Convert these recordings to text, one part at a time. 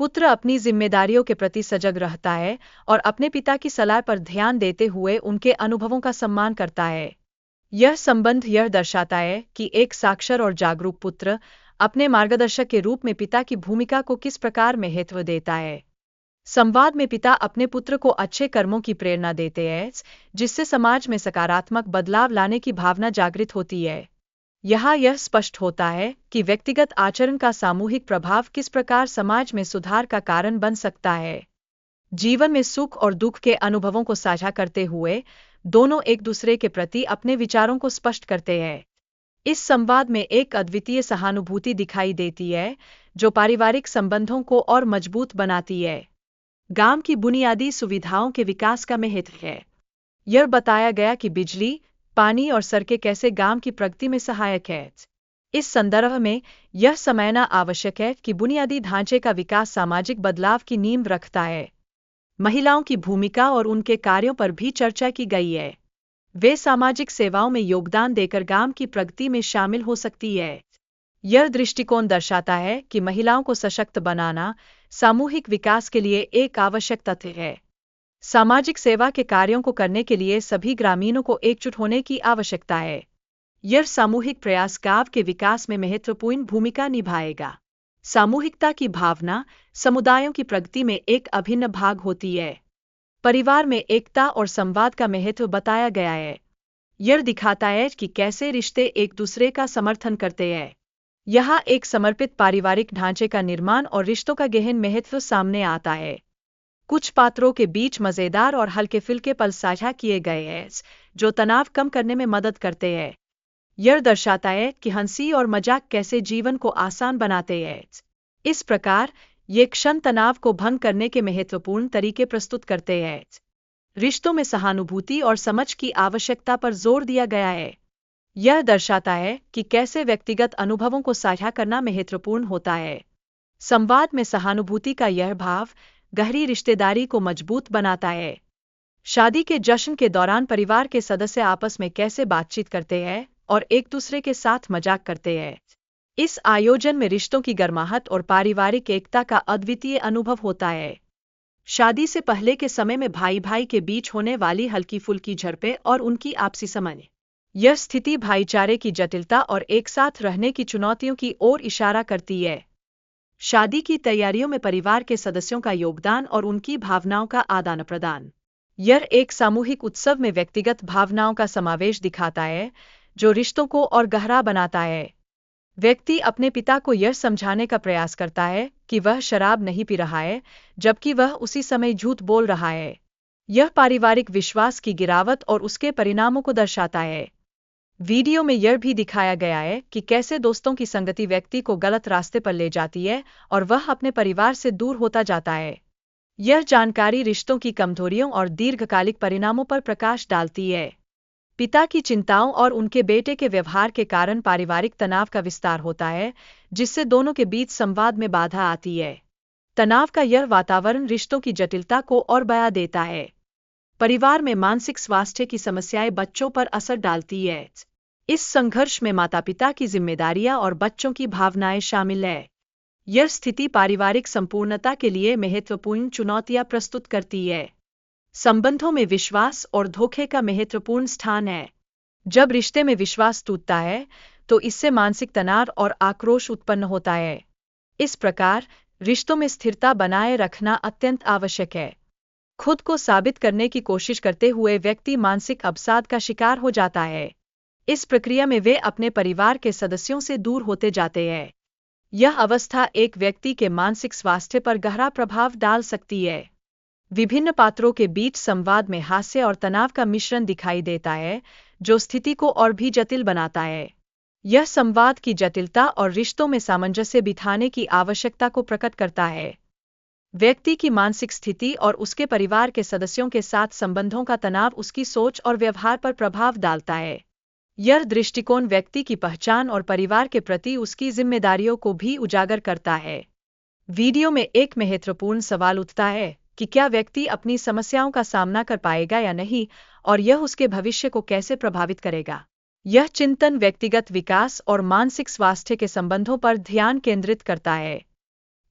पुत्र अपनी जिम्मेदारियों के प्रति सजग रहता है और अपने पिता की सलाह पर ध्यान देते हुए उनके अनुभवों का सम्मान करता है। यह संबंध यह दर्शाता है कि एक साक्षर और जागरूक पुत्र अपने मार्गदर्शक के रूप में पिता की भूमिका को किस प्रकार महत्व देता है। संवाद में पिता अपने पुत्र को अच्छे कर्मों की प्रेरणा देते हैं, जिससे समाज में सकारात्मक बदलाव लाने की भावना जागृत होती है। यहाँ यह स्पष्ट होता है कि व्यक्तिगत आचरण का सामूहिक प्रभाव किस प्रकार समाज में सुधार का कारण बन सकता है। जीवन में सुख और दुख के अनुभवों को साझा करते हुए दोनों एक दूसरे के प्रति अपने विचारों को स्पष्ट करते हैं। इस संवाद में एक अद्वितीय सहानुभूति दिखाई देती है, जो पारिवारिक संबंधों को और मजबूत बनाती है। गांव की बुनियादी सुविधाओं के विकास का महत्व है। यह बताया गया कि बिजली, पानी और सड़कें कैसे गांव की प्रगति में सहायक है। इस संदर्भ में यह समझना आवश्यक है कि बुनियादी ढांचे का विकास सामाजिक बदलाव की नींव रखता है। महिलाओं की भूमिका और उनके कार्यों पर भी चर्चा की गई है। वे सामाजिक सेवाओं में योगदान देकर गांव की प्रगति में शामिल हो सकती है। यह दृष्टिकोण दर्शाता है कि महिलाओं को सशक्त बनाना सामूहिक विकास के लिए एक आवश्यक तथ्य है। सामाजिक सेवा के कार्यों को करने के लिए सभी ग्रामीणों को एकजुट होने की आवश्यकता है। यह सामूहिक प्रयास गांव के विकास में महत्वपूर्ण भूमिका निभाएगा। सामूहिकता की भावना समुदायों की प्रगति में एक अभिन्न भाग होती है। परिवार में एकता और संवाद का महत्व बताया गया है। यह दिखाता है कि कैसे रिश्ते एक दूसरे का समर्थन करते हैं। यहाँ एक समर्पित पारिवारिक ढांचे का निर्माण और रिश्तों का गहन महत्व सामने आता है। कुछ पात्रों के बीच मजेदार और हल्के फुल्के पल साझा किए गए हैं, जो तनाव कम करने में मदद करते हैं। यह दर्शाता है कि हंसी और मजाक कैसे जीवन को आसान बनाते हैं। इस प्रकार ये क्षण तनाव को भंग करने के महत्वपूर्ण तरीके प्रस्तुत करते हैं। रिश्तों में सहानुभूति और समझ की आवश्यकता पर जोर दिया गया है। यह दर्शाता है कि कैसे व्यक्तिगत अनुभवों को साझा करना महत्वपूर्ण होता है। संवाद में सहानुभूति का यह भाव गहरी रिश्तेदारी को मजबूत बनाता है। शादी के जश्न के दौरान परिवार के सदस्य आपस में कैसे बातचीत करते हैं और एक दूसरे के साथ मजाक करते हैं। इस आयोजन में रिश्तों की गर्माहट और पारिवारिक एकता का अद्वितीय अनुभव होता है। शादी से पहले के समय में भाई भाई के बीच होने वाली हल्की फुल्की झड़पें और उनकी आपसी समझ, यह स्थिति भाईचारे की जटिलता और एक साथ रहने की चुनौतियों की ओर इशारा करती है। शादी की तैयारियों में परिवार के सदस्यों का योगदान और उनकी भावनाओं का आदान प्रदान, यह एक सामूहिक उत्सव में व्यक्तिगत भावनाओं का समावेश दिखाता है, जो रिश्तों को और गहरा बनाता है। व्यक्ति अपने पिता को यह समझाने का प्रयास करता है कि वह शराब नहीं पी रहा है, जबकि वह उसी समय झूठ बोल रहा है। यह पारिवारिक विश्वास की गिरावट और उसके परिणामों को दर्शाता है। वीडियो में यह भी दिखाया गया है कि कैसे दोस्तों की संगति व्यक्ति को गलत रास्ते पर ले जाती है और वह अपने परिवार से दूर होता जाता है। यह जानकारी रिश्तों की कमजोरियों और दीर्घकालिक परिणामों पर प्रकाश डालती है। पिता की चिंताओं और उनके बेटे के व्यवहार के कारण पारिवारिक तनाव का विस्तार होता है, जिससे दोनों के बीच संवाद में बाधा आती है। तनाव का यह वातावरण रिश्तों की जटिलता को और बढ़ा देता है। परिवार में मानसिक स्वास्थ्य की समस्याएं बच्चों पर असर डालती है। इस संघर्ष में माता-पिता की जिम्मेदारियां और बच्चों की भावनाएं शामिल है। यह स्थिति पारिवारिक संपूर्णता के लिए महत्वपूर्ण चुनौतियां प्रस्तुत करती है। संबंधों में विश्वास और धोखे का महत्वपूर्ण स्थान है। जब रिश्ते में विश्वास टूटता है, तो इससे मानसिक तनाव और आक्रोश उत्पन्न होता है। इस प्रकार रिश्तों में स्थिरता बनाए रखना अत्यंत आवश्यक है। खुद को साबित करने की कोशिश करते हुए व्यक्ति मानसिक अवसाद का शिकार हो जाता है। इस प्रक्रिया में वे अपने परिवार के सदस्यों से दूर होते जाते हैं। यह अवस्था एक व्यक्ति के मानसिक स्वास्थ्य पर गहरा प्रभाव डाल सकती है। विभिन्न पात्रों के बीच संवाद में हास्य और तनाव का मिश्रण दिखाई देता है, जो स्थिति को और भी जटिल बनाता है। यह संवाद की जटिलता और रिश्तों में सामंजस्य बिठाने की आवश्यकता को प्रकट करता है। व्यक्ति की मानसिक स्थिति और उसके परिवार के सदस्यों के साथ संबंधों का तनाव उसकी सोच और व्यवहार पर प्रभाव डालता है। यह दृष्टिकोण व्यक्ति की पहचान और परिवार के प्रति उसकी जिम्मेदारियों को भी उजागर करता है। वीडियो में एक महत्वपूर्ण सवाल उठता है कि क्या व्यक्ति अपनी समस्याओं का सामना कर पाएगा या नहीं, और यह उसके भविष्य को कैसे प्रभावित करेगा। यह चिंतन व्यक्तिगत विकास और मानसिक स्वास्थ्य के संबंधों पर ध्यान केंद्रित करता है।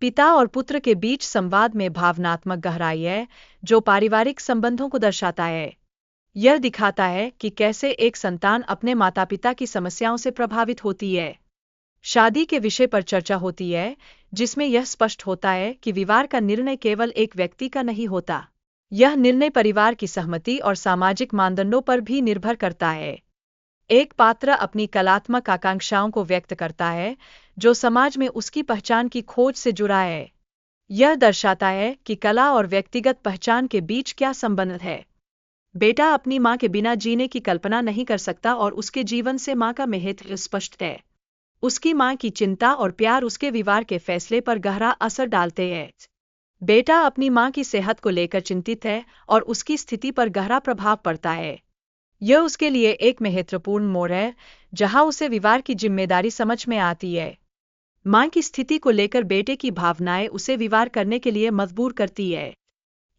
पिता और पुत्र के बीच संवाद में भावनात्मक गहराई है, जो पारिवारिक संबंधों को दर्शाता है। यह दिखाता है कि कैसे एक संतान अपने माता-पिता की समस्याओं से प्रभावित होती है। शादी के विषय पर चर्चा होती है, जिसमें यह स्पष्ट होता है कि विवाह का निर्णय केवल एक व्यक्ति का नहीं होता। यह निर्णय परिवार की सहमति और सामाजिक मानदंडों पर भी निर्भर करता है। एक पात्र अपनी कलात्मक आकांक्षाओं को व्यक्त करता है, जो समाज में उसकी पहचान की खोज से जुड़ा है। यह दर्शाता है कि कला और व्यक्तिगत पहचान के बीच क्या संबंध है। बेटा अपनी मां के बिना जीने की कल्पना नहीं कर सकता और उसके जीवन से मां का महत्व स्पष्ट है। उसकी मां की चिंता और प्यार उसके विवाह के फैसले पर गहरा असर डालते हैं। बेटा अपनी मां की सेहत को लेकर चिंतित है और उसकी स्थिति पर गहरा प्रभाव पड़ता है। यह उसके लिए एक महत्वपूर्ण मोड़ है, जहां उसे विवाह की जिम्मेदारी समझ में आती है। मां की स्थिति को लेकर बेटे की भावनाएं उसे विवाह करने के लिए मजबूर करती है।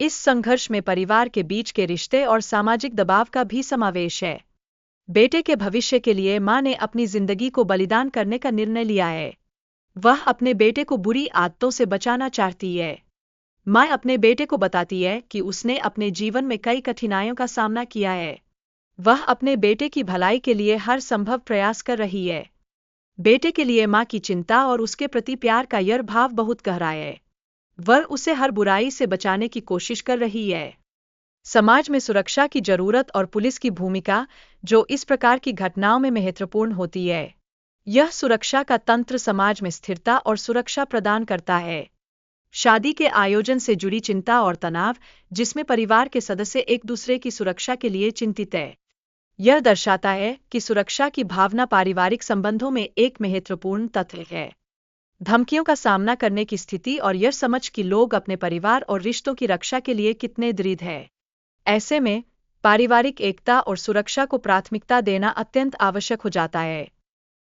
इस संघर्ष में परिवार के बीच के रिश्ते और सामाजिक दबाव का भी समावेश है। बेटे के भविष्य के लिए मां ने अपनी जिंदगी को बलिदान करने का निर्णय लिया है। वह अपने बेटे को बुरी आदतों से बचाना चाहती है। मां अपने बेटे को बताती है कि उसने अपने जीवन में कई कठिनाइयों का सामना किया है। वह अपने बेटे की भलाई के लिए हर संभव प्रयास कर रही है। बेटे के लिए मां की चिंता और उसके प्रति प्यार का यह भाव बहुत गहरा है। वह उसे हर बुराई से बचाने की कोशिश कर रही है। समाज में सुरक्षा की जरूरत और पुलिस की भूमिका, जो इस प्रकार की घटनाओं में महत्वपूर्ण होती है। यह सुरक्षा का तंत्र समाज में स्थिरता और सुरक्षा प्रदान करता है। शादी के आयोजन से जुड़ी चिंता और तनाव, जिसमें परिवार के सदस्य एक दूसरे की सुरक्षा के लिए चिंतित है। यह दर्शाता है कि सुरक्षा की भावना पारिवारिक संबंधों में एक महत्वपूर्ण तत्व है। धमकियों का सामना करने की स्थिति और यह समझ कि लोग अपने परिवार और रिश्तों की रक्षा के लिए कितने दृढ़ हैं। ऐसे में पारिवारिक एकता और सुरक्षा को प्राथमिकता देना अत्यंत आवश्यक हो जाता है।